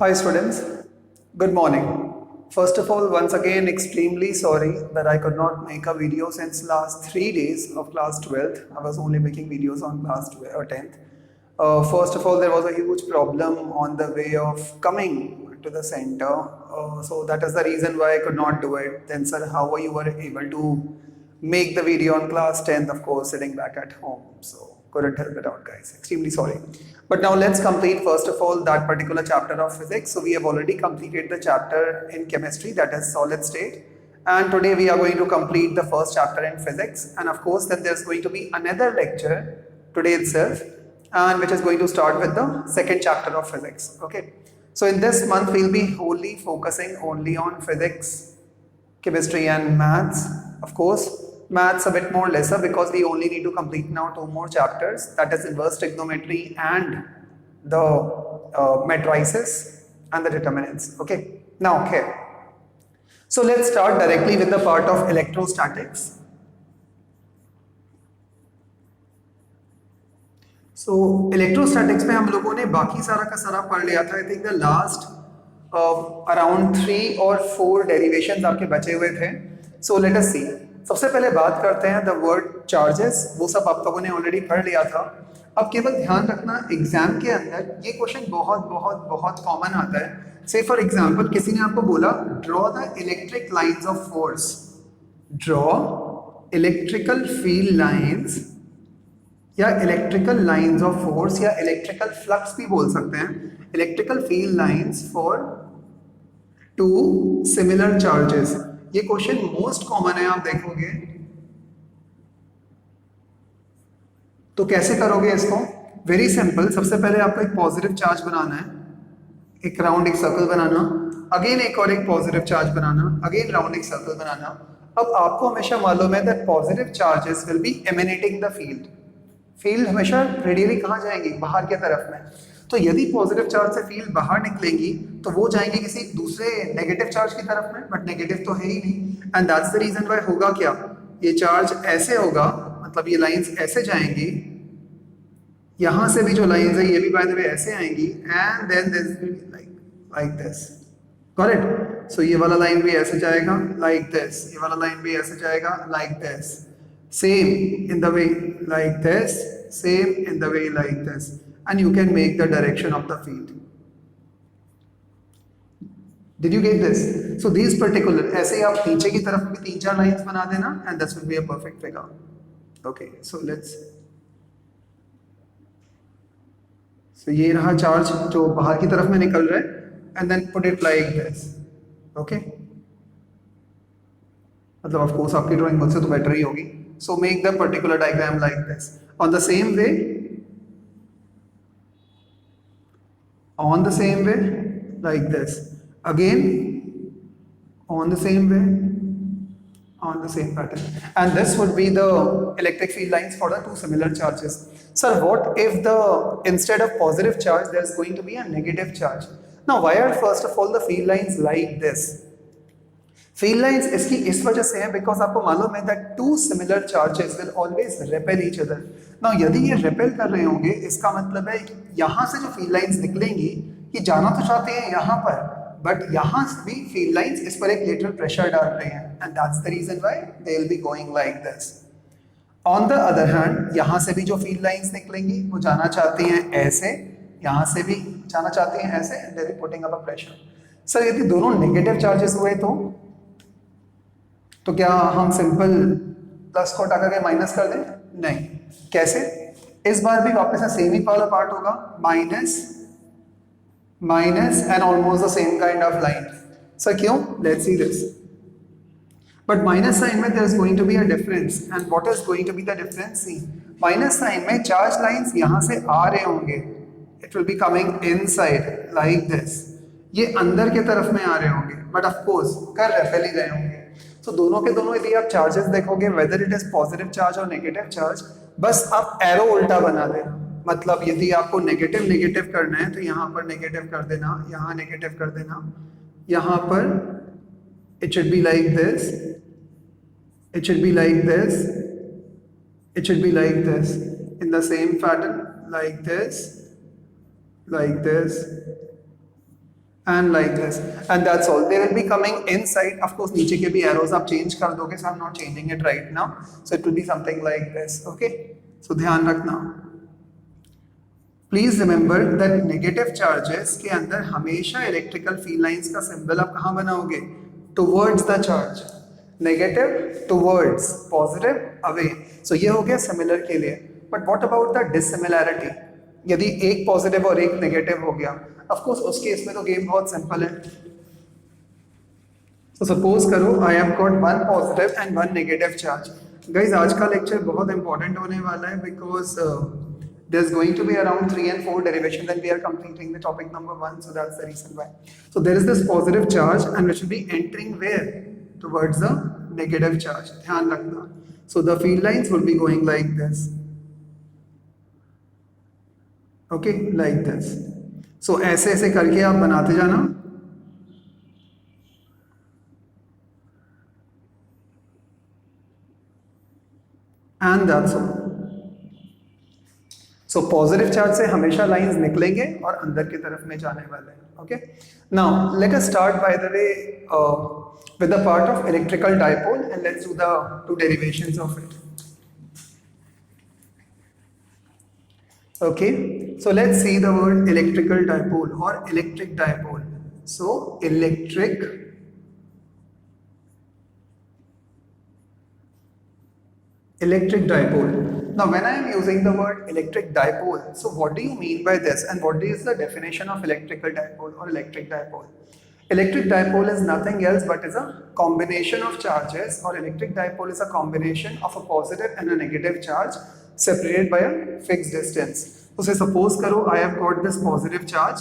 Hi students, good morning. First of all, once again, extremely sorry that I could not make a video since last 3 days of class 12th. I was only making videos on class 10th. First of all, there was a huge problem on the way of coming to the center. So that is the reason why I could not do it. Then sir, how you were able to make the video on class 10th, of course, sitting back at home. So couldn't help it out, guys. Extremely sorry. But now let's complete first of all that particular chapter of physics. So we have already completed the chapter in chemistry, that is solid state. And today we are going to complete the first chapter in physics. And of course then there's going to be another lecture today itself, and which is going to start with the second chapter of physics. Okay. So in this month we'll be wholly focusing only on physics, chemistry and maths. Of course, maths a bit more lesser because we only need to complete now 2 more chapters, that is inverse trigonometry and the matrices and the determinants. Okay, now here. So let's start directly with the part of electrostatics. So electrostatics में हम लोगों ने बाकी सारा का सारा पढ़ लिया था. I think the last around 3 or 4 derivations आपके बचे हुए थे. So let us see. सबसे पहले बात करते हैं द वर्ड चार्जेस. वो सब आप लोगों ने ऑलरेडी पढ़ लिया था. अब केवल ध्यान रखना, एग्जाम के अंदर ये क्वेश्चन बहुत बहुत बहुत कॉमन आता है. से फॉर एग्जांपल किसी ने आपको बोला draw the electric lines of force. Draw electrical field lines या इलेक्ट्रिकल लाइंस ऑफ फोर्स या इलेक्ट्रिकल फ्लक्स भी बोल सकते हैं. Electrical field lines for 2 similar charges. ये क्वेश्चन मोस्ट कॉमन है, आप देखोगे. तो कैसे करोगे इसको? Very simple. सबसे पहले आपको एक पॉजिटिव चार्ज बनाना है, एक राउंड एक सर्कल बनाना, अगेन एक और एक पॉजिटिव चार्ज बनाना, अगेन राउंड एक सर्कल बनाना. अब आपको हमेशा मालूम है that positive charges will be emanating the field. Field हमेशा रेडियली कहाँ जाएंगी? बाहर की तरफ में. तो यदि पॉजिटिव चार्ज से फील्ड बाहर निकलेंगी तो वो जाएंगे किसी दूसरे नेगेटिव चार्ज की तरफ में, बट नेगेटिव तो है ही नहीं. And that's the reason why होगा क्या, ये चार्ज ऐसे होगा, मतलब ये लाइंस ऐसे जाएंगी, यहां से भी जो लाइंस है ये भी बाय द वे ऐसे आएंगी, and then this will be like this. Got it? So ये वाला लाइन भी ऐसे जाएगा लाइक दिस, ये वाला लाइन भी ऐसे जाएगा like this, same in the way like this, same in the way like this. And you can make the direction of the field. Did you get this? So these particular, ऐसे ही आप नीचे की तरफ भी 3-4 lines बना देना, and this will be a perfect figure. Okay, so let's. So ये रहा चार्ज जो बाहर की तरफ में निकल रहा है, and then put it like this. Okay. मतलब of course आपकी ड्राइंग मुझसे तो बेटर ही होगी. So make the particular diagram like this. On the same way. On the same way like this, again on the same way, on the same pattern, and this would be the electric field lines for the 2 similar charges. Sir, what if the instead of positive charge there is going to be a negative charge? Now why are first of all the field lines like this? Field lines इसकी इस वजह से है because आपको मालूम है that 2 similar charges will always repel each other. Now यदि ये repel कर रहे होंगे, इसका मतलब है यहाँ से जो field lines निकलेंगी ये जाना तो चाहते हैं यहाँ पर, बट यहाँ से भी field lines इस पर एक lateral pressure डाल रहे हैं, and that's the reason why they will be going like this. On the other hand, यहाँ से भी जो field lines निकलेंगी वो जाना चाहती हैं ऐसे, यहाँ से भी जाना चाहती हैं ऐसे, and they will be putting up a pressure. Sir यदि दोनों नेगेटिव चार्जेस हुए तो क्या हम सिंपल प्लस को हटा करके माइनस कर दें? नहीं. कैसे? इस बार भी वापस से सेम ही वाला पार्ट होगा, minus minus and almost the same kind of line. Sir क्यों? Let's see this. But minus sign में there is going to be a difference, and what is going to be the difference? See, minus sign में charge lines यहां से आ रहे होंगे, it will be coming inside like this. ये अंदर के तरफ में आ रहे होंगे, बट ऑफ कोर्स कर रेपेल ही रहे होंगे. तो दोनों के दोनों यदि आप चार्जेस देखोगे, whether it is positive charge और नेगेटिव चार्ज, बस आप एरो उल्टा बना देना. मतलब यदि आपको नेगेटिव नेगेटिव करना है तो यहाँ पर नेगेटिव कर देना, यहाँ नेगेटिव कर देना, यहाँ पर it should B like this, it should B like this, it should B like this, in the same pattern, like this, and like this, and that's all. They will be coming inside. Of course नीचे के भी arrows आप change कर दोगे, so I'm not changing it right now, so it will be something like this. Okay, so ध्यान रखना. Please remember that negative charges के अंदर हमेशा इलेक्ट्रिकल फील्ड लाइंस का सिंबल आप कहाँ बनाओगे? Towards the charge. Negative towards, positive away. So ये हो गया सिमिलर के लिए. But what about the dissimilarity? यदि एक पॉजिटिव और एक नेगेटिव हो गया, ऑफ कोर्स उस केस में तो गेम बहुत सिंपल है. तो सपोज करो I have got one positive and one negative charge. Guys आज का लेक्चर बहुत इंपॉर्टेंट होने वाला है because there's going to be around 3 and 4 derivations and we are completing the topic number 1, so that's the reason why. So there is this positive charge and which will be entering where? Towards the negative charge. ध्यान रखना. So the field lines will be going like this. Okay, like this. So ऐसे ऐसे करके आप बनाते जाना. And that's all. So positive charge से हमेशा लाइंस निकलेंगे और अंदर की तरफ में जाने वाले हैं. Okay, now let us start by the way with the part of electrical dipole and let's do the two derivations of it. Okay, so let's see the word electrical dipole और electric dipole. So electric dipole. Now when I am using the word electric dipole, so what do you mean by this and what is the definition of electrical dipole or electric dipole? Electric dipole is nothing else but is a combination of charges, or electric dipole is a combination of a positive and a negative charge separated by a fixed distance. So say suppose karo I have got this positive charge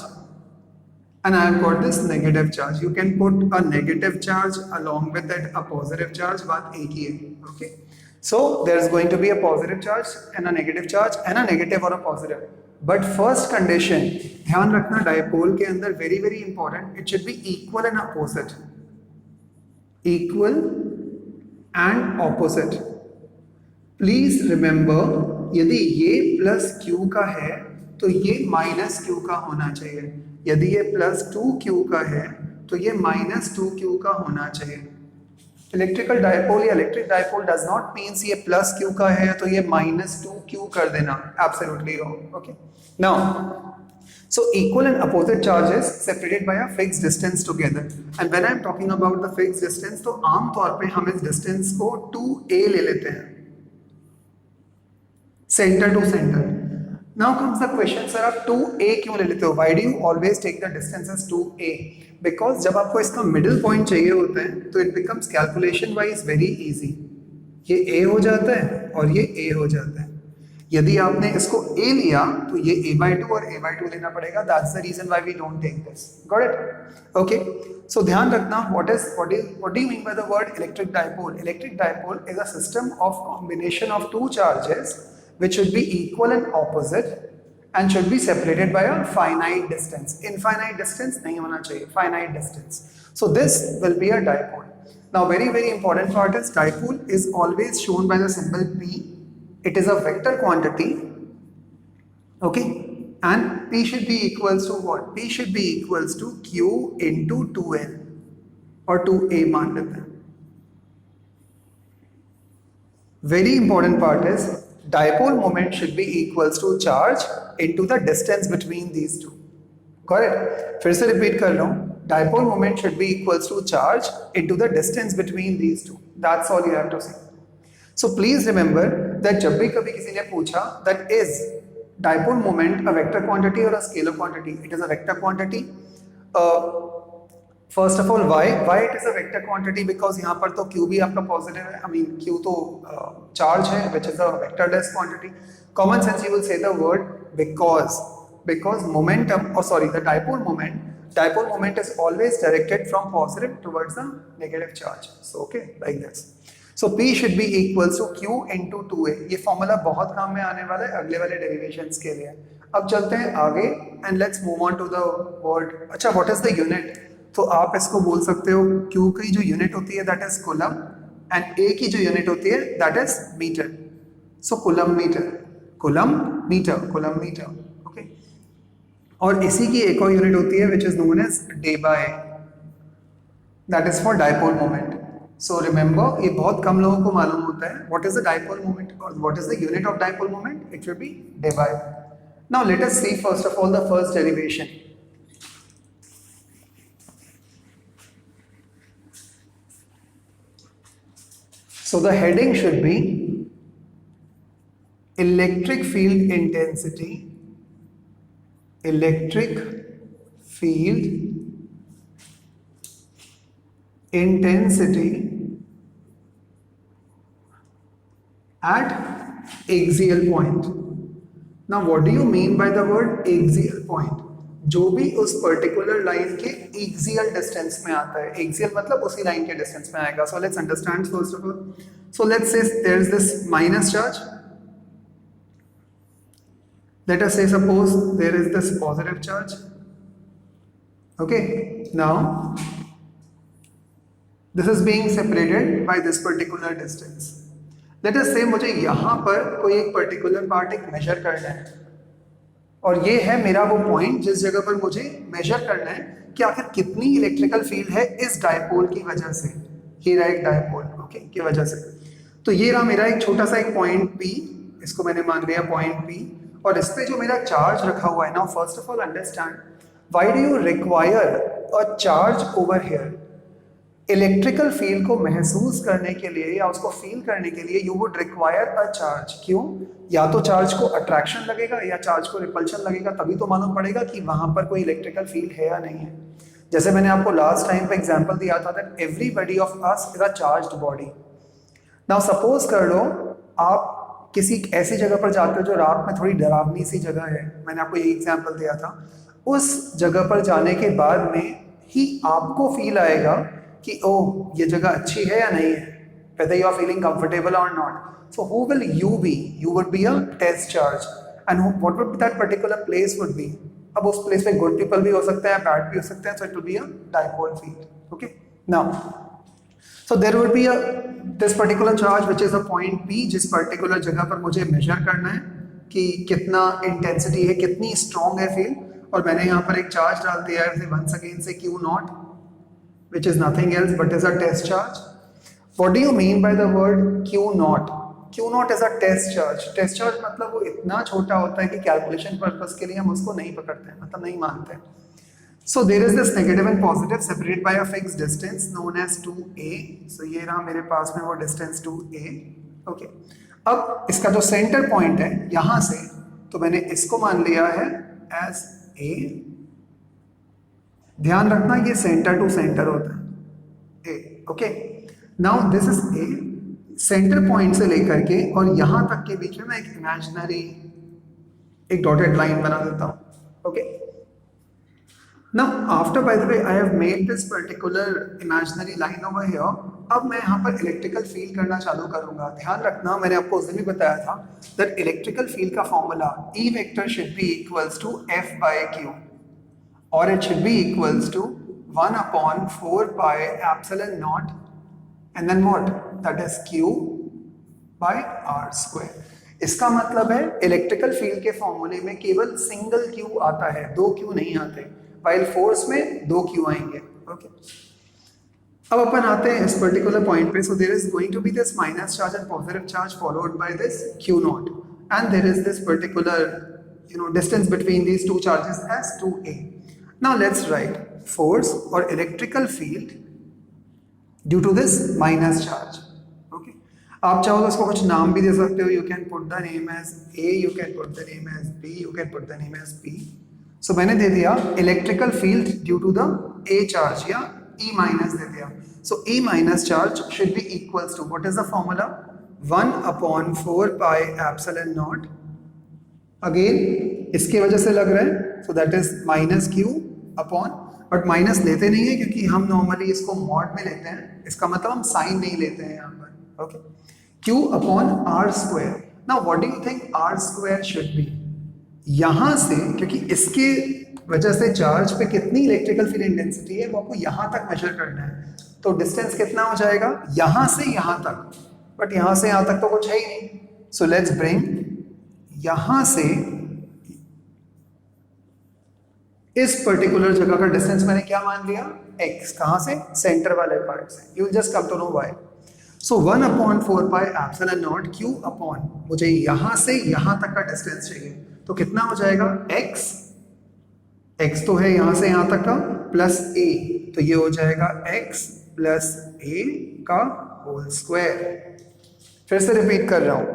and I have got this negative charge. You can put a negative charge along with that a positive charge, बात एक ही है. Okay, so there is going to be a positive charge and a negative charge and a negative or a positive. But first condition, ध्यान रखना dipole के अंदर very very important, it should be equal and opposite. Equal and opposite. Please remember, यदि ये plus Q का है तो ये माइनस Q का होना चाहिए. यदि ये प्लस 2Q का है तो ये माइनस 2Q का होना चाहिए. इलेक्ट्रिकल डायपोल या electric dipole does not means ये प्लस Q का है तो ये माइनस 2Q कर देना. Absolutely wrong. Okay, now so equal and opposite charges separated by a fixed distance together. And when I am talking about the fixed distance, तो आम तौर पे हम इस डिस्टेंस को 2a ले लेते हैं, centre to centre. Now comes the question, sir आप 2a क्यों ले लेते हो? Why do you always take the distance as 2a? Because जब आपको इसका मिडिल पॉइंट चाहिए होता है तो it becomes calculation wise very easy. ये a हो जाता है और ये a हो जाता है. यदि आपने इसको a लिया तो ये a/2 और a/2 लेना पड़ेगा. That's the reason why we don't take this. Got it? Okay. So ध्यान रखना, what do you mean by the word electric dipole? Electric dipole is a system of combination of two charges which should be equal and opposite and should be separated by a finite distance. Infinite distance नहीं होना चाहिए, finite distance. So this will be a dipole. Now very very important part is dipole is always shown by the symbol P. It is a vector quantity. Okay, and P should be equals to what? P should be equals to Q into 2L or 2A मान लेते हैं. Very important part is dipole moment should be equals to charge into the distance between these two. Got it? फिर से repeat कर लो. Dipole moment should be equals to charge into the distance between these two. That's all you have to say. So please remember that जब भी कभी किसी ने पूछा that is dipole moment a vector quantity or a scalar quantity? It is a vector quantity. First of all, why it is a vector quantity? Because यहाँ पर तो Q भी आपका positive है. I mean Q तो charge है, which is a vectorless quantity. Common sense you will say the word because momentum, or sorry, the dipole moment is always directed from positive towards the negative charge. So okay, like this. So P should be equals to Q into 2A. ये formula बहुत काम में आने वाला है अगले वाले derivations के लिए. अब चलते हैं आगे and let's move on to the word. अच्छा, what is the unit? तो आप इसको बोल सकते हो Q की जो यूनिट होती है that is coulomb and A की जो यूनिट होती है that is metre. So coulomb metre. Okay, और इसी की एक और यूनिट होती है which is known as debye, that is for dipole moment. So remember, ये बहुत कम लोगों को मालूम होता है what is the dipole moment और what is the unit of dipole moment. It should be debye. Now let us see first of all the first derivation. So the heading should be electric field intensity, electric field intensity at axial point. Now what do you mean by the word axial point? जो भी उस particular line के axial distance में आता है. Axial मतलब उसी line के डिस्टेंस में आएगा. So let's understand first of all. So let's say there is this minus charge. Let us say suppose there is this positive charge. Okay, now this is being separated by this particular distance. Let us say मुझे यहां पर कोई एक particular part एक major करना है और ये है मेरा वो पॉइंट जिस जगह पर मुझे मेजर करना है कि आखिर कितनी इलेक्ट्रिकल फील्ड है इस डायपोल की वजह से. ये रहा एक डायपोल, ओके, की वजह से. तो ये रहा मेरा एक छोटा सा एक पॉइंट P, इसको मैंने मान लिया पॉइंट P, और इस पे जो मेरा चार्ज रखा हुआ है. Now first of all understand, why do you require a charge over here. Electrical field को महसूस करने के लिए या उसको फील करने के लिए you would require a charge. क्यों? या तो चार्ज को अट्रैक्शन लगेगा या चार्ज को रिपल्शन लगेगा, तभी तो मालूम पड़ेगा कि वहां पर कोई इलेक्ट्रिकल फील्ड है या नहीं है. जैसे मैंने आपको लास्ट टाइम पे एग्जांपल दिया था that everybody of us is a charged body. Now suppose कर लो आप किसी ऐसी जगह पर जाते हो जो रात में थोड़ी डरावनी सी जगह है. मैंने आपको ये एग्जाम्पल दिया था. उस जगह पर जाने के बाद में ही आपको फील आएगा कि ओह ये जगह अच्छी है या नहीं है, whether you are feeling comfortable or not. So who will you be? You would be a test charge. And what would that particular place would be? अब उस place पे good people भी हो सकते हैं, bad भी हो सकते हैं, so it will be a dipole field. Okay. Now, so there would be this particular charge which is a point P, जिस particular जगह पर मुझे measure करना है कि कितना intensity है, कितनी strong है field. और मैंने यहाँ पर एक charge डाल दिया है once again से Q naught, which is nothing else but is a test charge. What do you mean by the word Q naught? Q naught is a test charge. Test charge मतलब वो इतना छोटा होता है कि कैलकुलेशन पर्पस के लिए हम उसको नहीं पकड़ते हैं, मतलब नहीं मानते. So there is this negative and positive separated by a fixed distance known as 2a. So ये रहा मेरे पास में वो distance 2a. Okay. अब इसका जो सेंटर पॉइंट है यहाँ से, तो मैंने इसको मान लिया है as a. ध्यान रखना ये सेंटर टू सेंटर होता है A. Okay, now this is A. Centre point से लेकर के और यहां तक के बीच में मैं एक इमेजिनरी एक डॉटेड लाइन बना देता हूं. Okay, now after bye the way I have made this particular imaginary line over here. अब मैं यहाँ पर इलेक्ट्रिकल फील्ड करना चालू करूंगा. ध्यान रखना, मैंने आपको उस दिन भी बताया था दैट इलेक्ट्रिकल फील्ड का formula E vector should be equals to F by Q, or it should be equals to 1 upon 4 pi epsilon naught, and then what? That is Q by R square. इसका मतलब है electrical field के फॉर्मूले में केवल single Q आता है, दो Q नहीं आते, while फोर्स में दो Q आएंगे. ओके, अब अपन आते हैं इस पर्टिकुलर पॉइंट पे. So there is going to be this minus charge and positive charge followed by this Q naught, and there is this particular distance between these two charges as 2a. Now let's write force or electrical field due to this minus charge. Okay, आप चाहो तो इसको कुछ नाम भी दे सकते हो. You can put the name as A, you can put the name as B, you can put the name as P. So मैंने दे दिया electrical field due to the A charge या E minus दे दिया. So E minus charge should be equals to, what is the formula? 1 upon 4 pi epsilon naught. Again इसके वजह से लग रहा है, so that is minus Q upon, but minus लेते नहीं है क्योंकि हम नॉर्मली इसको मॉड में लेते हैं. इसका मतलब हम साइन नहीं लेते हैं यहाँ पर. Okay, Q upon R square. Now what do you think R square should B? यहाँ से, क्योंकि इसके वजह से चार्ज पे कितनी इलेक्ट्रिकल फील्ड इंटेंसिटी है वो आपको यहाँ तक मेजर करना है. तो डिस्टेंस कितना हो जाएगा यहाँ से यहाँ तक, बट यहाँ से यहाँ तक तो कुछ है ही नहीं. सो लेट्स ब्रिंग यहाँ से इस पर्टिकुलर जगह का डिस्टेंस मैंने क्या मान लिया, x। कहां से, सेंटर वाले पार्ट से। You will just come to know why. So 1/4 pi epsilon naught q upon, मुझे यहां से यहां तक का डिस्टेंस चाहिए, तो कितना हो जाएगा, x तो है यहां से यहां तक का, प्लस a, तो ये हो जाएगा x प्लस a का होल स्क्वायर। फिर से रिपीट कर रहा हूं,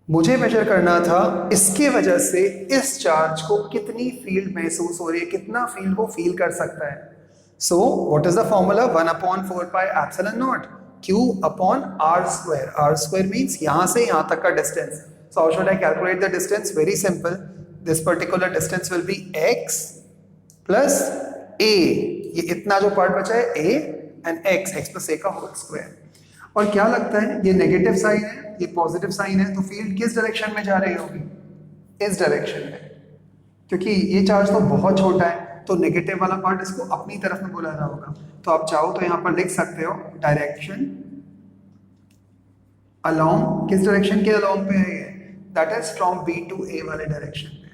मुझे मेजर करना था इसके वजह से इस चार्ज को कितनी फील्ड महसूस हो रही है, कितना फील्ड वो फील कर सकता है। So what is the formula, 1/4 pi epsilon naught q upon r square. r square means यहां से यहां तक का distance. So how should I calculate the distance, very simple, this particular distance will be x plus a, ये इतना जो part बचा है a and x plus a का होल स्क्वायर। और क्या लगता है, ये नेगेटिव साइन है, ये पॉजिटिव साइन है, तो फील्ड किस डायरेक्शन में जा रही होगी, इस डायरेक्शन में, क्योंकि ये चार्ज तो बहुत छोटा है, तो नेगेटिव वाला पार्ट इसको अपनी तरफ में बुला रहा होगा। तो आप चाहो तो यहां पर लिख सकते हो डायरेक्शन अलोंग, किस डायरेक्शन के अलोंग पे है ये, that is from B to A वाले डायरेक्शन पे।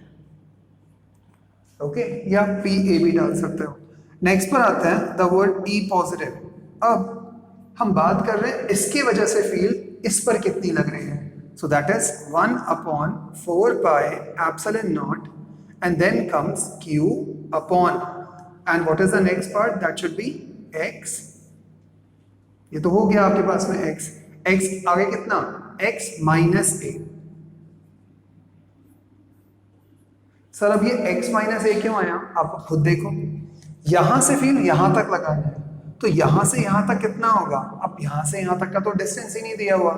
ओके, या PA भी डाल सकते हो। नेक्स्ट पर आता है द वर्ड E पॉजिटिव। अब हम बात कर रहे हैं इसकी वजह से फील्ड इस पर कितनी लग रही है, so that is 1/4 pi epsilon naught and then comes q upon, and what is the next part, that should be x। ये तो हो गया आपके पास में x आगे कितना, x माइनस a। सर अब ये x माइनस a क्यों आया, आप खुद देखो, यहां से फील्ड यहां तक लगाना है, तो यहां से यहां तक कितना होगा, अब यहां से यहां तक का तो डिस्टेंस ही नहीं दिया हुआ,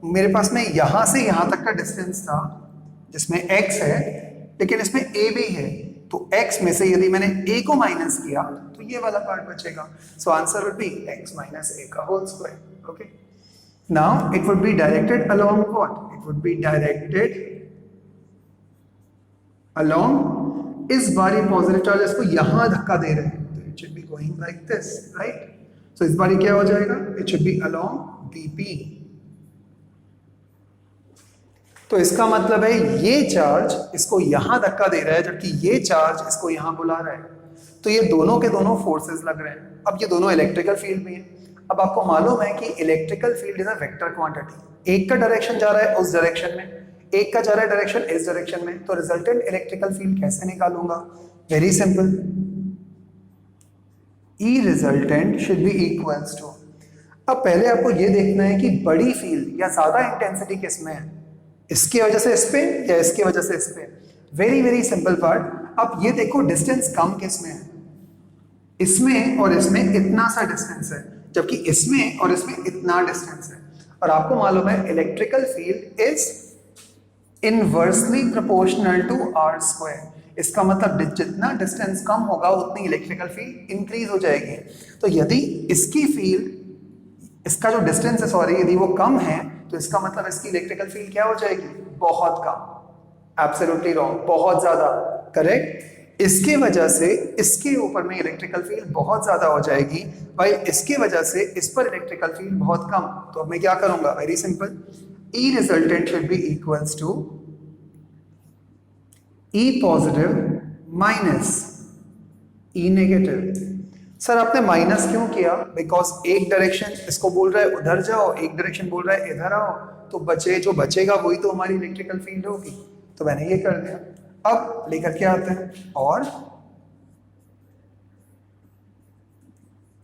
मेरे पास में यहां से यहां तक का डिस्टेंस था जिसमें x है, लेकिन इसमें a भी है, तो x में से यदि मैंने a को माइनस किया तो ये वाला पार्ट बचेगा। So answer would be x minus a का whole square. Okay, now it would be directed along what, it would be directed along, इस बार ये पॉजिटिव चार्ज इसको यहां धक्का दे रहे हैं, तो it should be going like this, right. So इस बार क्या हो जाएगा, it should be along BP। तो इसका मतलब है ये चार्ज इसको यहां धक्का दे रहा है, जबकि ये चार्ज इसको यहां बुला रहा है, तो ये दोनों के दोनों फोर्सेस लग रहे हैं। अब ये दोनों इलेक्ट्रिकल फील्ड भी हैं। अब आपको मालूम है कि electrical field is a vector quantity, एक का डायरेक्शन जा रहा है उस डायरेक्शन में, एक का जा रहा है डायरेक्शन इस डायरेक्शन में, तो रिजल्टेंट इलेक्ट्रिकल फील्ड कैसे निकालूंगा, very simple, E resultant should be equals to, अब पहले आपको ये देखना है कि बड़ी फील्ड या ज्यादा इंटेंसिटी किस में है, इसकी वजह से इस पे या इसकी वजह से इस पे। वेरी वेरी सिंपल पार्ट, अब ये देखो डिस्टेंस कम किस में है, इसमें और इसमें इतना सा डिस्टेंस है, जबकि इसमें और इसमें इतना डिस्टेंस है। और आपको मालूम है electrical field is inversely proportional to r square, इसका मतलब जितना डिस्टेंस कम होगा उतनी इलेक्ट्रिकल फील्ड इंक्रीज हो जाएगी। तो यदि इसकी फील्ड, इसका जो डिस्टेंस है सॉरी, यदि वो कम है, तो इसका मतलब इसकी इलेक्ट्रिकल फील्ड क्या हो जाएगी, बहुत कम। एब्सोल्युटली रॉन्ग, बहुत ज्यादा करेक्ट। इसके वजह से इसके ऊपर में इलेक्ट्रिकल फील्ड बहुत ज्यादा हो जाएगी, भाई इसके वजह से इस पर इलेक्ट्रिकल फील्ड बहुत कम। तो अब मैं क्या करूंगा, very simple, E resultant should be equals to E positive minus E negative। Sir आपने माइनस क्यों किया, बिकॉज एक डायरेक्शन इसको बोल रहा है उधर जाओ, एक डायरेक्शन बोल रहा है इधर आओ, तो जो बचेगा वही तो हमारी इलेक्ट्रिकल फील्ड होगी, तो मैंने ये कर दिया। अब लेकर के आते हैं, और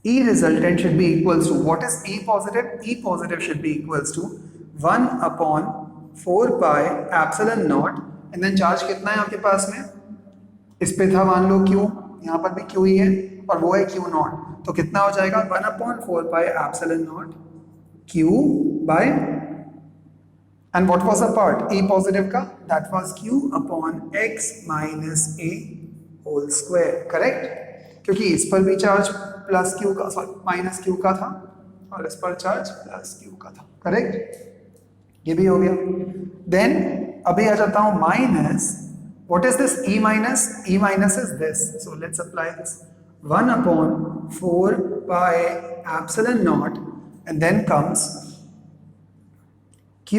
E resultant should be equals to, what is E positive? E positive should be equals to 1/4 pi epsilon naught, and then charge कितना है आपके पास में, इस पे था मान लो Q, यहाँ पर भी Q ही है, और वो है Q नॉट, तो कितना हो जाएगा 1/4 pi epsilon naught Q by, and what was the part E positive का, that was Q upon x minus a whole square, correct, क्योंकि इस पर भी चार्ज प्लस Q का, सॉरी माइनस Q का था, और इस पर चार्ज प्लस Q का था, करेक्ट, ये भी हो गया। देन अभी आ जाता हूं minus, what is this E minus, E minus is this, so let's apply this 1/4 pi epsilon naught, and then comes Q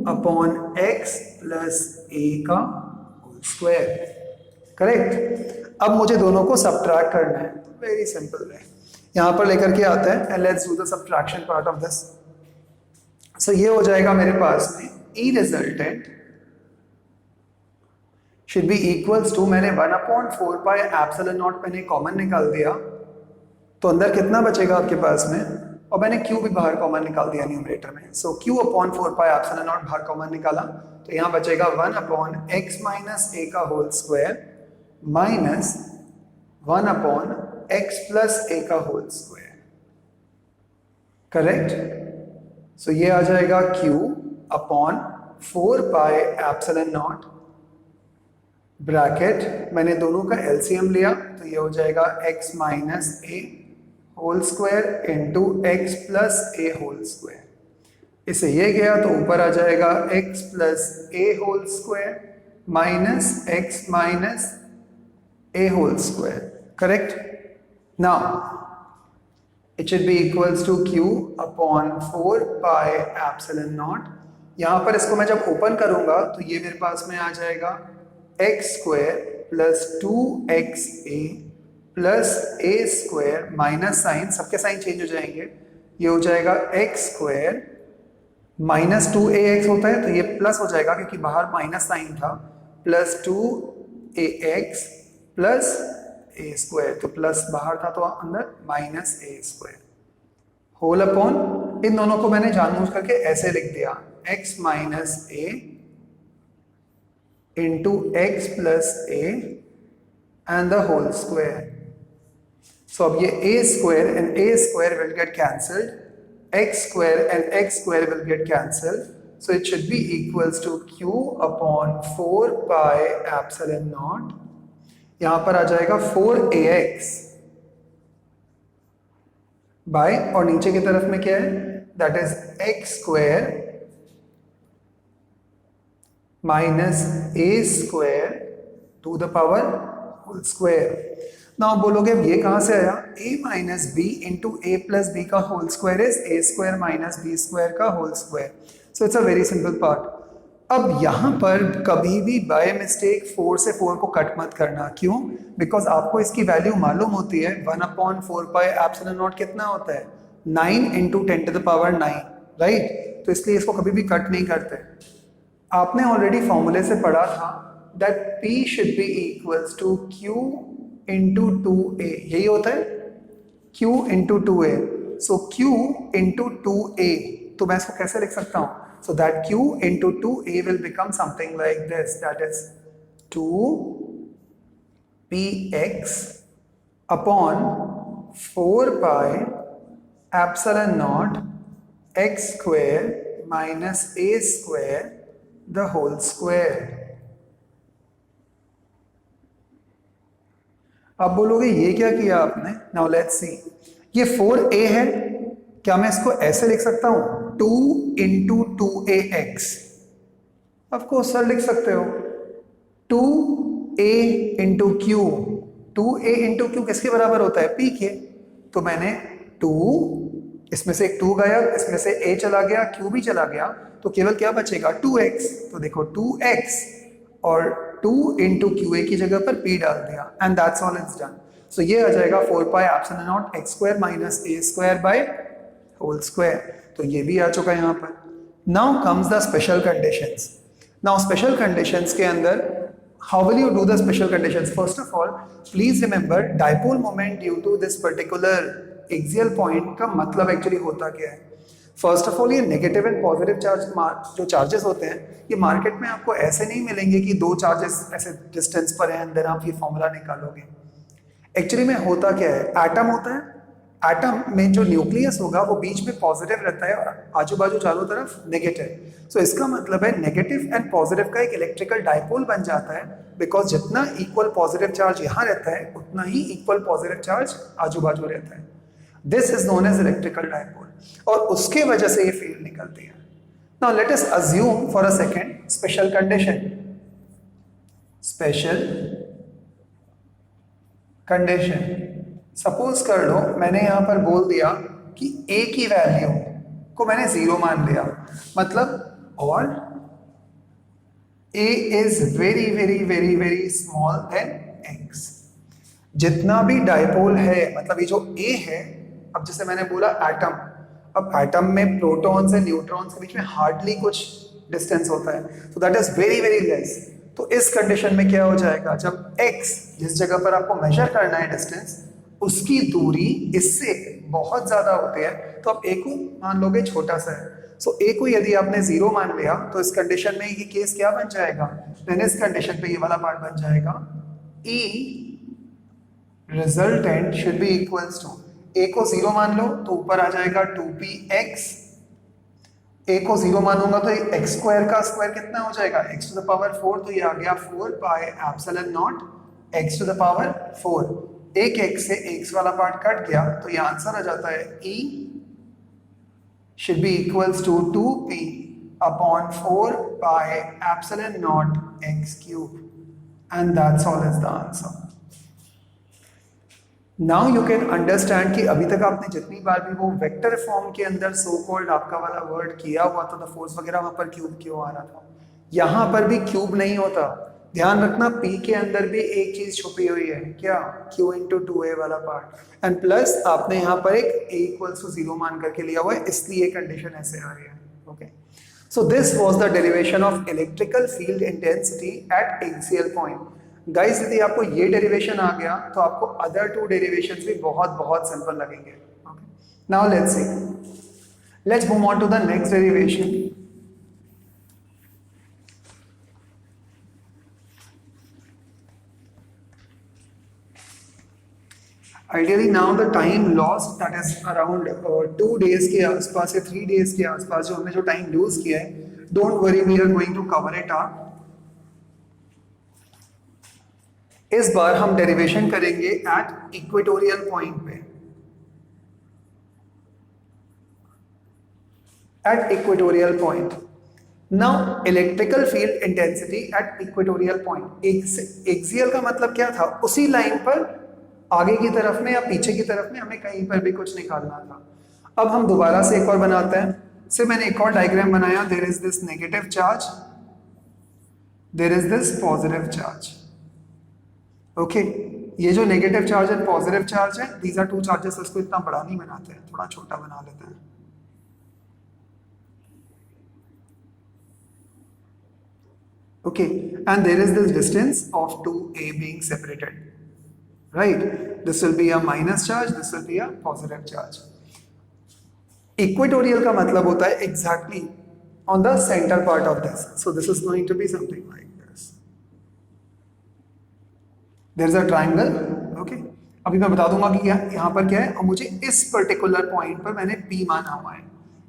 upon x plus a का होल स्क्वायर, करेक्ट। अब मुझे दोनों को सबट्रैक्ट करना है, वेरी सिंपल वे, यहां पर लेकर के आते हैं and let's do the subtraction part of this. So ये हो जाएगा मेरे पास में E resultant should be equals to, मैंने 1/4 पाई एप्सिलॉन नॉट मैंने कॉमन निकाल दिया, तो अंदर कितना बचेगा आपके पास में, और मैंने क्यू भी बाहर कॉमन निकाल दिया न्यूमरेटर में। So q/4 pi epsilon naught बाहर कॉमन निकाला, तो यहाँ बचेगा 1/x माइनस a का whole square minus 1/x plus a का होल स्क्वायर, करेक्ट। सो ये आ जाएगा q/4 pi epsilon naught bracket, मैंने दोनों का एलसीएम लिया तो ये हो जाएगा x minus a whole square into x plus a whole square. इससे ये गया तो ऊपर आ जाएगा x plus a whole square minus x minus a whole square, correct. Now it should be equals to q/4 pi epsilon naught. यहां पर इसको मैं जब ओपन करूंगा तो ये मेरे पास में आ जाएगा x square plus 2xa plus a square minus sign, सबके साइन चेंज हो जाएंगे, ये हो जाएगा एक्स स्क्वायर माइनस 2ax होता है तो ये प्लस हो जाएगा क्योंकि बाहर माइनस साइन था, plus 2ax plus a square, तो प्लस बाहर था तो अंदर minus a square whole upon, इन दोनों को मैंने जानबूझ करके ऐसे लिख दिया x minus a into x plus a and the whole square. So अब ये a square and a square will get cancelled, x square and x square will get cancelled, so it should be equals to q/4 pi epsilon naught, यहाँ पर आ जाएगा 4ax bye, और नीचे की तरफ में क्या है, that is x square minus a square to the power whole square। Now बोलोगे ये कहां से आया, a minus b into a plus b का whole square is a square minus b square का whole square. So it's a very simple part. अब यहां पर कभी भी बाय मिस्टेक 4 से 4 को कट मत करना, क्यों, बिकॉज आपको इसकी वैल्यू मालूम होती है 1/4 पाई एप्सिलॉन नॉट कितना होता है, 9 into 10 to the power 9, right. तो इसलिए इसको कभी भी कट नहीं करते। आपने ऑलरेडी फॉर्मूले से पढ़ा था that p should be equals to q into 2a, यही होता है q into 2a। So q into 2a, तो मैं इसको कैसे लिख सकता हूं, so that q into 2a will become something like this, that is 2px upon 4 pi epsilon naught x square minus a square the whole square. अब बोलोगे ये क्या किया आपने, नाउ लेट्स सी, ये 4a है, क्या मैं इसको ऐसे लिख सकता हूं 2 इंटू 2ax, ऑफकोर्स सर लिख सकते हो, 2a into Q, 2a into Q किसके बराबर होता है, p के, तो मैंने 2, इसमें से एक 2 गया, इसमें से a चला गया, q भी चला गया, तो केवल क्या बचेगा 2x, तो देखो 2x और 2 इंटू क्यू ए की जगह पर p डाल दिया and that's all it's done. So ये आ जाएगा 4 pi epsilon naught x square minus a square by whole square, तो ये भी आ चुका है यहाँ पर। Now comes the special conditions. Now special conditions के अंदर how will you do the special conditions, first of all please remember dipole moment due to this particular axial point का मतलब एक्चुअली होता क्या है। फर्स्ट ऑफ ऑल ये negative and positive charge जो charges होते हैं ये मार्केट में आपको ऐसे नहीं मिलेंगे कि दो चार्जेस ऐसे डिस्टेंस पर हैं देन आप ये फॉर्मूला निकालोगे। एक्चुअली में होता क्या है, एटम होता है, एटम में जो न्यूक्लियस होगा वो बीच में पॉजिटिव रहता है और आजू बाजू चारों तरफ नेगेटिव। सो इसका मतलब है नेगेटिव एंड पॉजिटिव का एक इलेक्ट्रिकल डाइपोल बन जाता है, बिकॉज जितना इक्वल पॉजिटिव चार्ज यहाँ रहता है उतना ही इक्वल पॉजिटिव चार्ज आजू बाजू रहता है। This is known as electrical dipole, और उसके वजह से ये फील्ड निकलती है। Now let us assume for a second special condition. Special condition, suppose कर लो मैंने यहां पर बोल दिया कि a की वैल्यू को मैंने 0 मान लिया, मतलब और a is very very very very small then x। जितना भी डायपोल है, मतलब ये जो ए है, अब जैसे मैंने बोला एटम, अब एटम में प्रोटॉन्स और न्यूट्रॉन्स के बीच में हार्डली कुछ डिस्टेंस होता है, तो that is very very less. तो इस कंडीशन में क्या हो जाएगा, जब x जिस जगह पर आपको मेजर करना है डिस्टेंस, उसकी दूरी इससे बहुत ज्यादा होती है, तो आप a को मान लोगे छोटा सा है। सो a को यदि आपने 0 मान लिया तो इस कंडीशन में ये केस क्या बन जाएगा, देन इस कंडीशन पे ये वाला पार्ट बन जाएगा E resultant should be equals to, a को 0 मान लो तो ऊपर आ जाएगा 2px, a को 0 मानूंगा तो एक्स स्क्वायर का स्क्वायर कितना हो जाएगा, x टू द पावर 4, तो ये आ गया 4 pi epsilon naught x to the power 4। एक x से x वाला पार्ट कट गया, तो ये आंसर आ जाता है E should be equals to 2p upon 4 pi epsilon naught x cube, and that's all is the answer. Now you can understand कि अभी तक आपने जितनी बार भी वो वेक्टर फॉर्म के अंदर सो कॉल्ड आपका वाला वर्ड किया हुआ था, द फोर्स वगैरह, वहां पर क्यूब क्यों आ रहा था। यहां पर भी क्यूब नहीं होता, ध्यान रखना P के अंदर भी एक चीज छुपी हुई है, क्या, Q इंटू 2a वाला पार्ट, एंड प्लस आपने यहाँ पर एक a इक्वल्स टू 0 मान करके लिया हुआ है, इसलिए कंडीशन ऐसे आ रही है। Okay, so this was the derivation of electrical field intensity eight axial point. Guys यदि आपको ये डेरिवेशन आ गया तो आपको अदर टू डेरिवेशंस भी बहुत बहुत सिंपल लगेंगे। Okay, now let's see, let's move on to the next derivation. Ideally now the time lost, that is around 2 days के आसपास या 3 days के आसपास जो हमने जो टाइम लूज किया है, don't worry, we are going to cover it up. इस बार हम डेरिवेशन करेंगे एट इक्वेटोरियल पॉइंट पे, at equatorial point. Now electrical field intensity at equatorial point, axial का मतलब क्या था, उसी लाइन पर आगे की तरफ में या पीछे की तरफ में हमें कहीं पर भी कुछ निकालना था। अब हम दोबारा से एक और बनाते हैं, से मैंने एक और डायग्राम बनाया, there is this negative charge, there is this positive charge. Okay, ये जो negative charge and positive charge है, दीज आर टू चार्जेस, इसको इतना बड़ा नहीं बनाते हैं, थोड़ा छोटा बना लेते हैं। Okay, and there is this distance of 2a being separated, right? This will be a minus charge, this will be a positive charge. Equatorial का मतलब होता है exactly on the center part of this, so this is going to be something like this. There is a triangle, okay? अभी मैं बता दूंगा कि यहाँ पर क्या है, और मुझे इस पर्टिकुलर पॉइंट पर मैंने P माना हुआ है,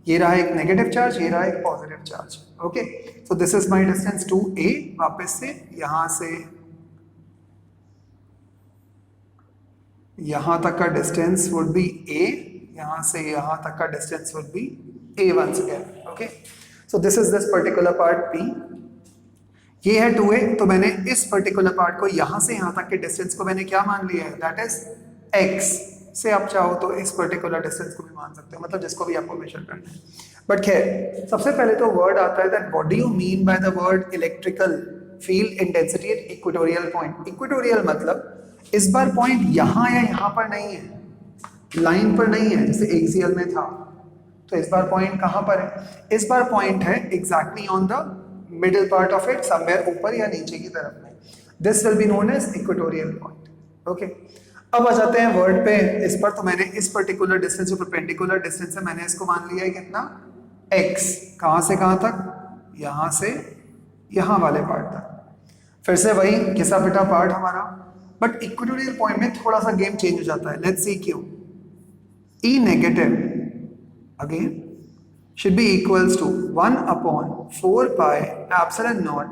ये रहा एक नेगेटिव चार्ज, ये रहा एक positive charge. Okay, so this is my distance 2a, वापस से यहाँ से यहां तक का डिस्टेंस वुड बी a, यहां से यहां तक का distance would be a once again. Okay, so this is this particular part p, ये है 2a, तो मैंने इस पर्टिकुलर पार्ट को यहां से यहां तक के डिस्टेंस को मैंने क्या मान लिया है, दैट इज x। से आप चाहो तो इस पर्टिकुलर डिस्टेंस को भी मान सकते हो, मतलब जिसको भी आपको मेजर करना है। बट खैर, सबसे पहले तो वर्ड आता है that what do you mean by the word electrical field intensity at equatorial point. Equatorial मतलब इस बार पॉइंट यहां या यहां पर नहीं है, लाइन पर नहीं है जैसे एक्सियल में था, तो इस बार पॉइंट कहां पर है, इस बार पॉइंट है exactly on the middle part of it, somewhere ऊपर या नीचे की तरफ में। This will be known as equatorial point. Okay, अब आ जाते हैं वर्ड पे इस पर, तो मैंने इस पर्टिकुलर डिस्टेंस जो परपेंडिकुलर डिस्टेंस है, मैंने इसको मान लिया है कितना, x, कहां से कहां तक, यहां से यहां वाले पार्ट तक। फिर से वही घिसा पिटा पार्ट हमारा, बट इक्वेटोरियल पॉइंट में थोड़ा सा गेम चेंज हो जाता है। लेट्स सी क्यों। E negative again should be equals to 1 upon 4 pi epsilon naught,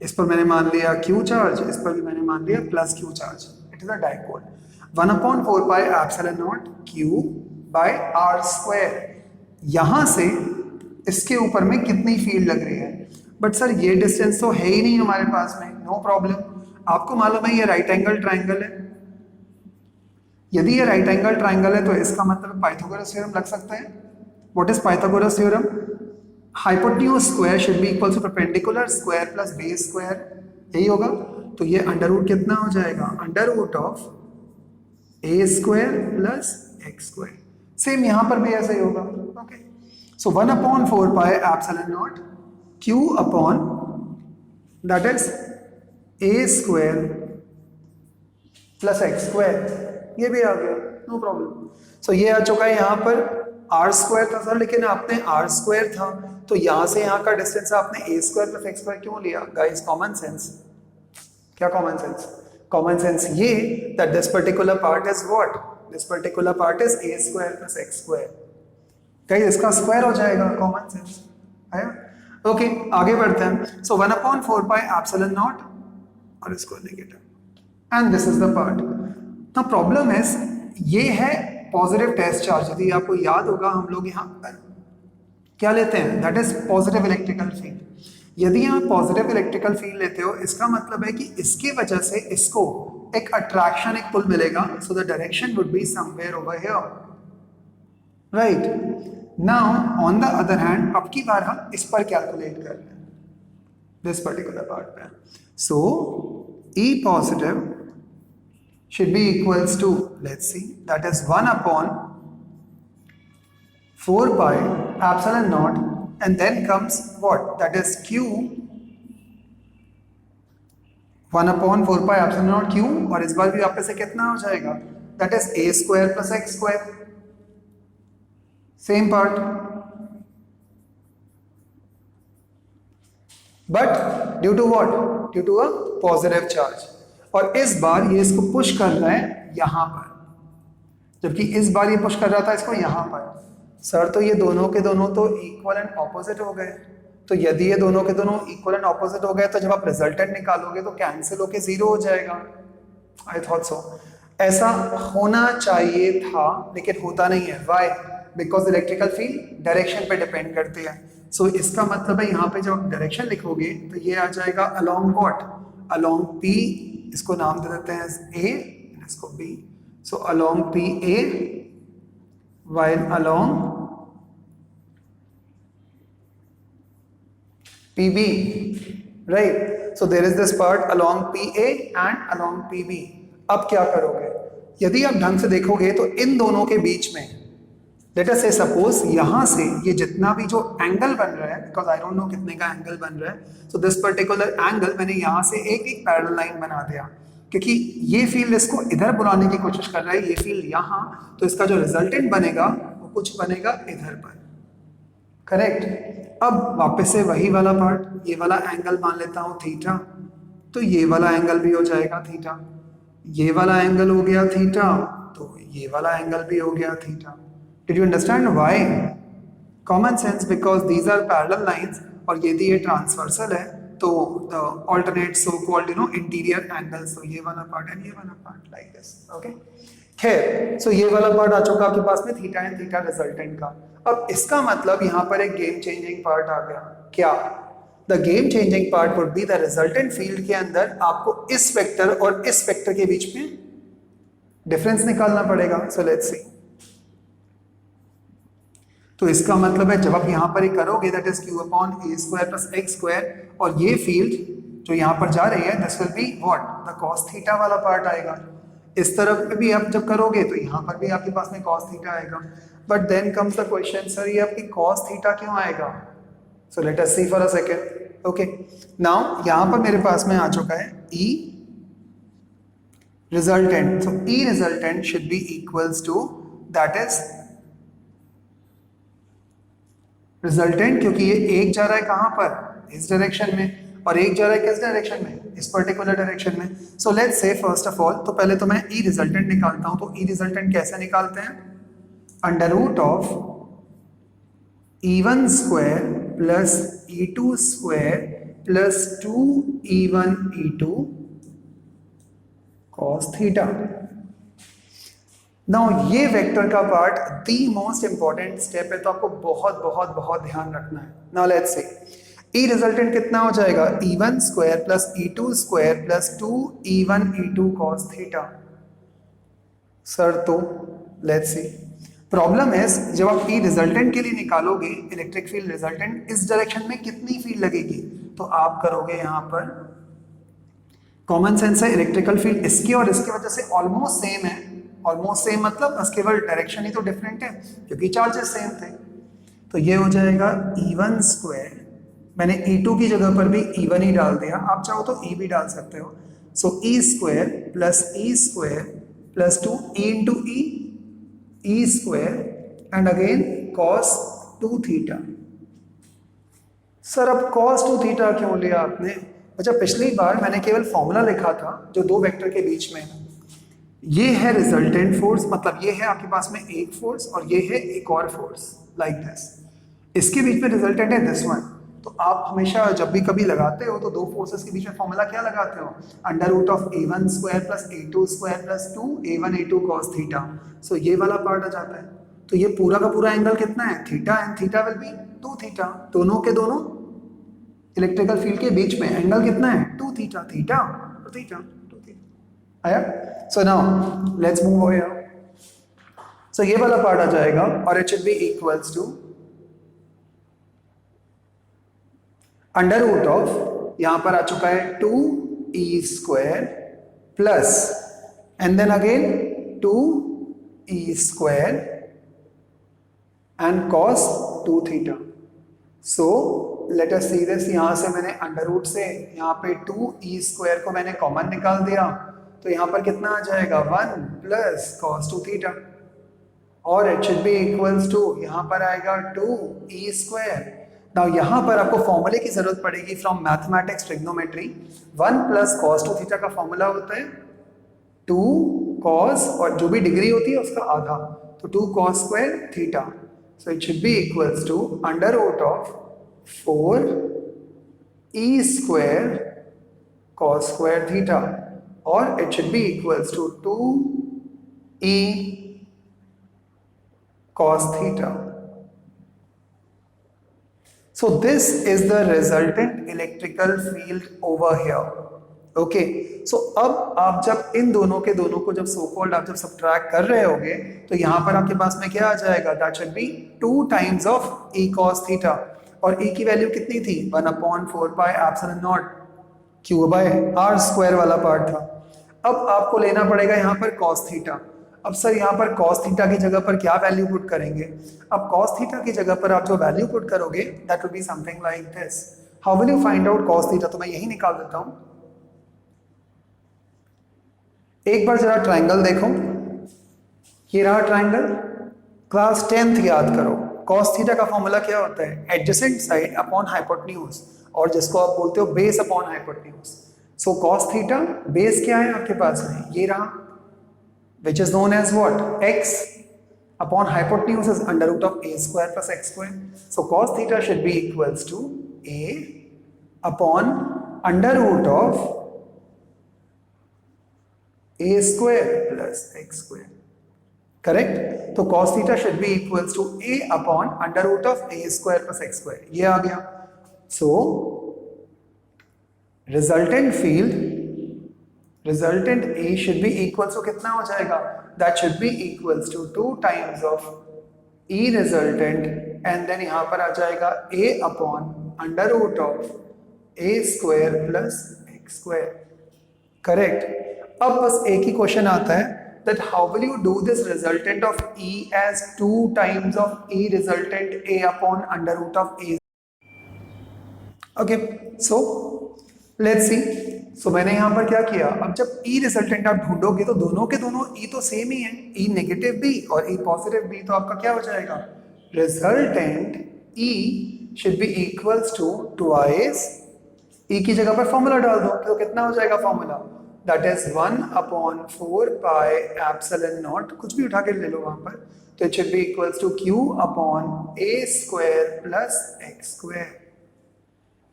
इस पर मैंने मान लिया Q चार्ज, इस पर भी मैंने मान लिया plus Q charge, it is a dipole. 1 upon 4 pi epsilon naught Q by R square, यहां से इसके ऊपर में कितनी फील्ड लग रही है, बट सर ये डिस्टेंस तो है ही नहीं हमारे पास में, नो प्रॉब्लम। आपको मालूम है ये राइट एंगल ट्राइंगल है, यदि ये राइट एंगल ट्राइंगल है तो इसका मतलब पाइथागोरस थ्योरम लग सकता है। What is Pythagoras theorem, hypotenuse square should be equal to perpendicular square plus base square, यही होगा। तो ये अंडर रूट कितना हो जाएगा, under root of a square plus x square. Same यहां पर भी ऐसा ही होगा। Okay, so 1/4 pi epsilon naught q upon that is a square plus x square, ये भी आ गया, नो प्रॉब्लम। सो ये आ चुका है यहाँ पर आर स्क्वायर था सर, लेकिन आपने आर स्क्वायर था तो यहां से यहाँ का डिस्टेंस आपने ए स्क्वायर प्लस एक्स स्क्वायर क्यों लिया गाइस? Common sense. क्या कॉमन सेंस? कॉमन सेंस ये that this particular part is what, this particular part is a square plus x square. Guys इसका स्क्वायर हो जाएगा, कॉमन सेंस आया। Okay, आगे बढ़ते हैं। सो 1/4 पाई एप्सिलॉन नॉट और इसको negative and this is the part. Now problem is ये है पॉजिटिव टेस्ट चार्ज। यदि आपको याद होगा हम लोग यहाँ पर क्या लेते हैं, that is positive electrical field. यदि आप पॉजिटिव इलेक्ट्रिकल फील्ड लेते हो इसका मतलब है कि इसकी वजह से इसको एक अट्रैक्शन, एक पुल मिलेगा, so the direction would be somewhere over here, right. Now on the other hand अब की बार हम इस पर कैलकुलेट कर लें, दिस पर्टिकुलर पार्ट पे। सो E positive should be equals to, let's see, that is 1/4 pi epsilon naught, and then comes what, that is Q, 1/4 pi epsilon naught Q, और इस बार भी वापस से कितना हो जाएगा, that is a square plus x square, same part, but due to what, due to a positive charge। और इस बार ये इसको पुश कर रहा है यहां पर, जबकि इस बार ये पुश कर रहा था इसको यहां पर। सर तो ये दोनों के दोनों तो इक्वल एंड ऑपोजिट हो गए, तो यदि ये दोनों के दोनों इक्वल एंड ऑपोजिट हो गए तो जब आप रिजल्टेंट निकालोगे तो कैंसिल होके 0 हो जाएगा। आई थॉट सो, ऐसा होना चाहिए था लेकिन होता नहीं है। Why? Because electrical field direction पे डिपेंड करती है। सो इसका मतलब है यहाँ पे जब आप डायरेक्शन लिखोगे तो ये आ जाएगा अलोंग व्हाट, अलोंग पी, इसको नाम दे देते हैं ए, इसको B. So along P A while along PB, right? So there is this part along PA and along PB. अब क्या करोगे? यदि आप ढंग से देखोगे तो इन दोनों के बीच में लेट अस से सपोज यहां से ये जितना भी जो एंगल बन रहा है, बिकॉज आई डोंट नो कितने का एंगल बन रहा है, सो दिस पर्टिकुलर एंगल मैंने यहां से एक एक पैरेलल लाइन बना दिया, क्योंकि ये फील्ड इसको इधर बुलाने की कोशिश कर रहा है, ये फील्ड यहां, तो इसका जो रिजल्टेंट बनेगा वो कुछ बनेगा इधर पर, करेक्ट। अब वापस से वही वाला पार्ट, ये वाला एंगल मान लेता हूं थीटा, तो ये वाला एंगल भी हो जाएगा थीटा, ये वाला एंगल हो गया थीटा, तो ये वाला एंगल भी हो गया theta. Did you understand why? Common sense, because these are parallel lines, और यदि ये ट्रांसवर्सल है तो the alternate so called interior angles, so ये वाला पार्ट है, ये वाला पार्ट like this, okay? खैर, so ये वाला पार्ट आ चुका आपके पास में थीटा एंड थीटा रिजल्टेंट का। अब इसका मतलब यहाँ पर एक गेम चेंजिंग पार्ट आ गया। क्या? The game changing part would be the resultant field के अंदर आपको इस वेक्टर और इस वेक्टर के बीच में डिफरेंस निकालना पड़ेगा। सो लेट्स सी, तो इसका मतलब है जब आप यहां पर ही करोगे that is Q upon A square plus x square, और ये फील्ड जो यहां पर जा रही है this will be what, the cos theta वाला पार्ट आएगा। इस तरफ पे भी आप जब करोगे तो यहां पर भी आपके पास में कॉस थीटा आएगा। But then comes the question, sir ये आपकी कॉस थीटा क्यों आएगा? So let us see for a second. Okay, now यहां पर मेरे पास में आ चुका है E resultant, so E resultant should be equals to that is resultant, क्योंकि ये एक जा रहा है कहां पर, इस डायरेक्शन में, और एक जा रहा है किस डायरेक्शन में, इस पर्टिकुलर डायरेक्शन में। सो लेट्स से फर्स्ट ऑफ ऑल, तो पहले तो मैं ई रिजल्टेंट निकालता हूं। तो ई रिजल्टेंट कैसे निकालते हैं? Under root of E1 square plus E2 square plus 2E1 E2 cos theta. Now ये वेक्टर का part the most important step है, तो आपको बहुत बहुत बहुत ध्यान रखना है। Now let's say E resultant कितना हो जाएगा, E1 square plus E2 square plus 2E1 E2 cos theta. Sir तो लेट्स सी, प्रॉब्लम है जब आप ई रिजल्टेंट के लिए निकालोगे इलेक्ट्रिक फील्ड रिजल्टेंट, इस डायरेक्शन में कितनी फील्ड लगेगी, तो आप करोगे यहां पर कॉमन सेंस है, इलेक्ट्रिकल फील्ड इसकी और इसकी वजह से ऑलमोस्ट सेम है। ऑलमोस्ट सेम मतलब बस केवल डायरेक्शन ही तो डिफरेंट है क्योंकि चार्जेस सेम थे। तो ये हो जाएगा E1 स्क्वायर, मैंने E2 की जगह पर भी E1 ही डाल दिया, आप चाहो तो E भी डाल सकते हो। सो E square plus E square plus 2 E into E square and again cos 2 theta. Sir अब cos 2 थीटा क्यों लिया आपने? अच्छा, पिछली बार मैंने केवल फॉर्मूला लिखा था जो दो वेक्टर के बीच में है। ये है रिजल्टेंट फोर्स, मतलब ये है आपके पास में एक फोर्स और ये है एक और फोर्स लाइक दिस। इसके बीच में रिजल्टेंट है दिस वन। तो आप हमेशा जब भी कभी लगाते हो तो दो फोर्सेस के बीच में फॉर्मूला क्या लगाते हो? Under root of A1 square plus A2 square plus 2 A1 A2 cos theta. So ये वाला पार्ट आ जाता है। तो ये पूरा का पूरा एंगल कितना है? Theta, and theta will be 2 theta. दोनों के दोनों इलेक्ट्रिकल फील्ड के बीच में एंगल कितना है? 2 थीटा। थीटा और थीटा, 2 थीटा आया। So now let's move here. So ये वाला पार्ट आ जाएगा और it should be equals to under root of, यहां पर आ चुका है 2E square plus and then again 2E square and cos 2 theta. So let us see this. यहां से मैंने अंडर रूट से यहां पे 2E स्क्वायर को मैंने कॉमन निकाल दिया, तो यहां पर कितना आ जाएगा? 1 प्लस cos 2 थीटा, और it should be equals to यहां पर आएगा 2E स्क्वायर। नाउ यहां पर आपको फॉर्मूले की जरूरत पड़ेगी from mathematics trigonometry. 1 plus cos 2 theta का फॉर्मूला होता है 2 cos और जो भी डिग्री होती है उसका आधा, तो 2 cos square theta. So it should be equals to under root of 4E square cos square theta, और it should be equals to 2E cos theta. So this is the resultant electrical field over here. Okay. So अब आप जब इन दोनों के दोनों को जब so called आप जब subtract कर रहे होगे तो यहां पर आपके पास में क्या आ जाएगा? That should be 2 times of E cos theta, और E की वैल्यू कितनी थी? 1/4 pi epsilon naught Q by R square वाला पार्ट था। अब आपको लेना पड़ेगा यहाँ पर cos थीटा। अब सर यहाँ पर cos थीटा की जगह पर क्या वैल्यू पुट करेंगे? अब cos थीटा की जगह पर आप जो वैल्यू पुट करोगे that will be something like this. How will you find out cos theta? तो मैं यही निकाल देता हूं। एक बार जरा ट्रायंगल देखो, ये रहा ट्रायंगल। क्लास 10th याद करो। cos थीटा का फॉर्मूला क्या होता है? एडजेसेंट साइड अपॉन हाइपोटेन्यूज, और जिसको आप बोलते हो बेस अपॉन हाइपोटेन्यूज। सो cos थीटा बेस क्या है आपके पास में? ये रहा, which is known as what? X upon hypotenuse is under root of A square plus X square. So cos theta should be equals to A upon under root of A square plus X square. Correct? तो cos theta should be equals to A upon under root of A square plus X square. ये आ गया। So resultant A should be equals to कितना हो जाएगा? That should be equals to 2 times of E resultant, and then यहाँ पर आ जाएगा A upon under root of A square plus X square. Correct? अब बस एक ही क्वेश्चन आता है that how will you do this resultant of E as 2 times of E resultant A upon under root of A. Okay, so let's see. So मैंने यहाँ पर क्या किया? अब जब E रिजल्टेंट आप ढूंढोगे तो दोनों के दोनों E तो सेम ही है, E नेगेटिव भी और E पॉजिटिव भी, तो आपका क्या हो जाएगा? Resultant E should be equals to twice E की जगह पर फॉर्मूला डाल दो, तो कितना हो जाएगा formula? That is 1/4 pi epsilon naught, कुछ भी उठा के ले लो वहां पर, तो it should be equals to Q upon A square plus X square,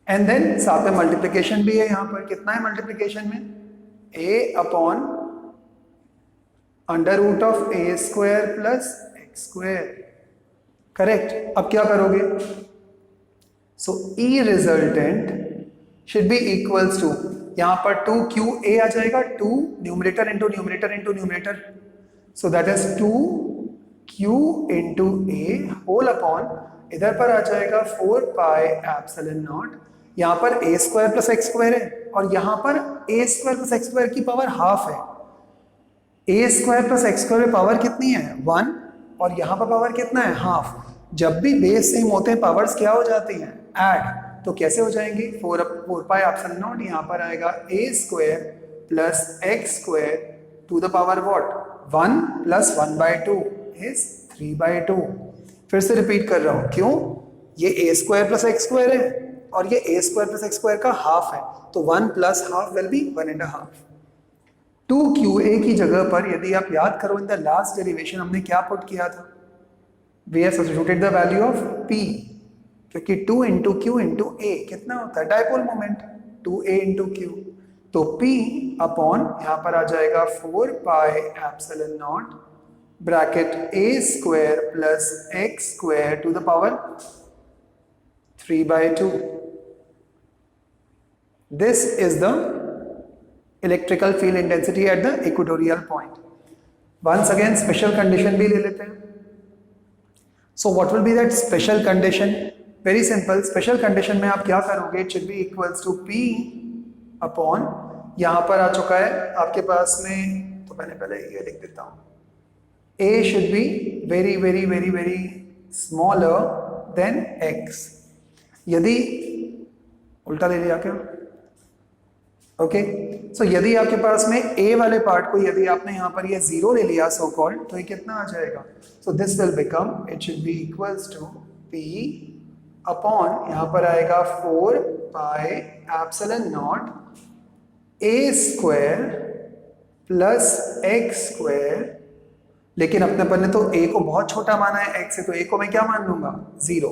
and then साथ में मल्टीप्लीकेशन भी है। यहां पर कितना है मल्टीप्लीकेशन में? A upon under root of A square plus X square. Correct? अब क्या करोगे? So E resultant should be equals to, यहां पर 2QA आ जाएगा, 2 numerator into numerator into numerator, so that is 2Q into A whole upon, इधर पर आ जाएगा 4 pi epsilon naught यहाँ पर a square plus x square है और यहाँ पर a square plus x square की पावर हाफ है। a square plus x square power कितनी है 1 और यहाँ पर पावर कितना है हाफ। जब भी बेस सेम होते हैं पावर्स क्या हो जाती हैं ऐड। तो कैसे हो जाएंगे 4 पाई एप्सिलॉन नॉट, यहाँ पर आएगा a square plus x square to the power what 1 plus 1/2 is 3/2। फिर से रिपीट कर रहा हूं क्यों, ये a square plus x square है और ये a square plus x square का हाफ है, तो 1 plus half will be 1.5। 2qa की जगह पर यदि आप याद करो इन द लास्ट डेरिवेशन हमने क्या पुट किया था, we have substituted the value of p, क्योंकि 2 इंटू क्यू इंटू ए कितना होता है dipole moment 2a into q. तो p अपॉन यहाँ पर आ जाएगा 4 pi epsilon naught bracket a square plus x square to the power 3/2। This is the electrical field intensity at the equatorial point. Once again special condition भी ले लेते हैं। So what will be that special condition, very simple. Special condition में आप क्या करोगे, it should be equals to p upon, यहां पर आ चुका है आपके पास में, तो मैंने पहले ये लिख देता हूं, a should be very very very very smaller than x। यदि उल्टा ले लिया क्या, ओके सो यदि आपके पास में a वाले पार्ट को यदि आपने यहाँ पर ये 0 ले लिया सो कॉल्ड, तो ये कितना आ जाएगा, so this will become, it should be equals to p upon, यहाँ पर आएगा 4 pi epsilon naught a square plus x square, लेकिन अपने पर ने तो a को बहुत छोटा माना है x से, तो a को मैं क्या मान लूंगा 0,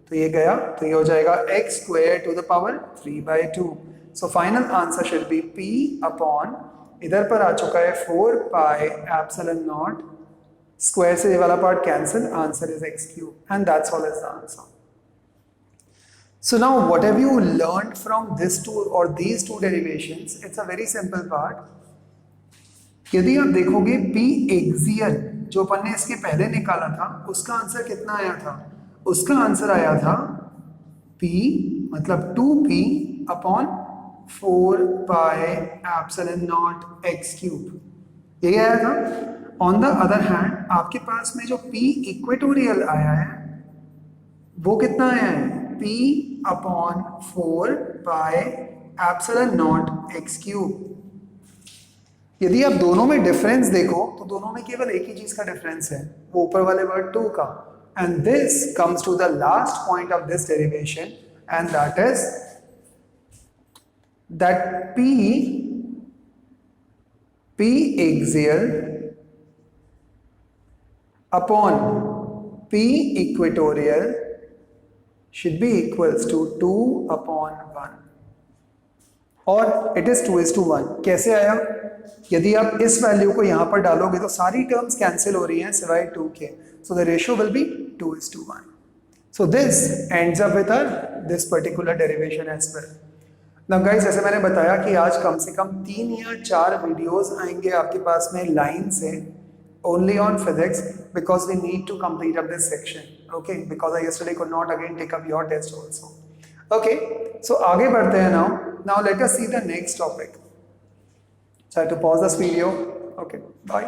तो ये गया, तो ये हो जाएगा x square to the power 3/2। So final answer should be p upon, इधर पर आ चुका है 4 पाई एप्सिलॉन नॉट, स्क्वायर से ये वाला part cancel, answer is x cube and that's all is the answer. So now what have you learned from this two or these two derivations? It's a very simple part. यदि आप देखोगे P axial जो अपन ने इसके पहले निकाला था उसका आंसर कितना आया था, उसका आंसर आया था P मतलब 2P upon 4 pi epsilon not x cube, यही आया था। ऑन द अदर हैंड आपके पास में जो P इक्वेटोरियल आया है वो कितना आया है, P upon 4 pi epsilon not x cube. यदि आप दोनों में डिफरेंस देखो तो दोनों में केवल एक ही चीज का डिफरेंस है, वो ऊपर वाले वर्ड 2 का, and this comes to the last point of this derivation and that is that P axial upon P equatorial should be equals to 2 upon 1 और it is 2:1। कैसे आया, यदि आप इस वैल्यू को यहां पर डालोगे तो सारी टर्म्स कैंसिल हो रही हैं सिवाय 2 के, so the ratio will be 2:1। So this ends up with this particular derivation as well. Now guys, जैसे मैंने बताया कि आज कम से कम 3 या 4 वीडियोस आएंगे आपके पास में लाइन से, only on physics, because we need to complete up this section, okay, because I yesterday could not again take up your test also, okay, so आगे बढ़ते हैं now let us see the next topic। Try to pause this video, okay, bye।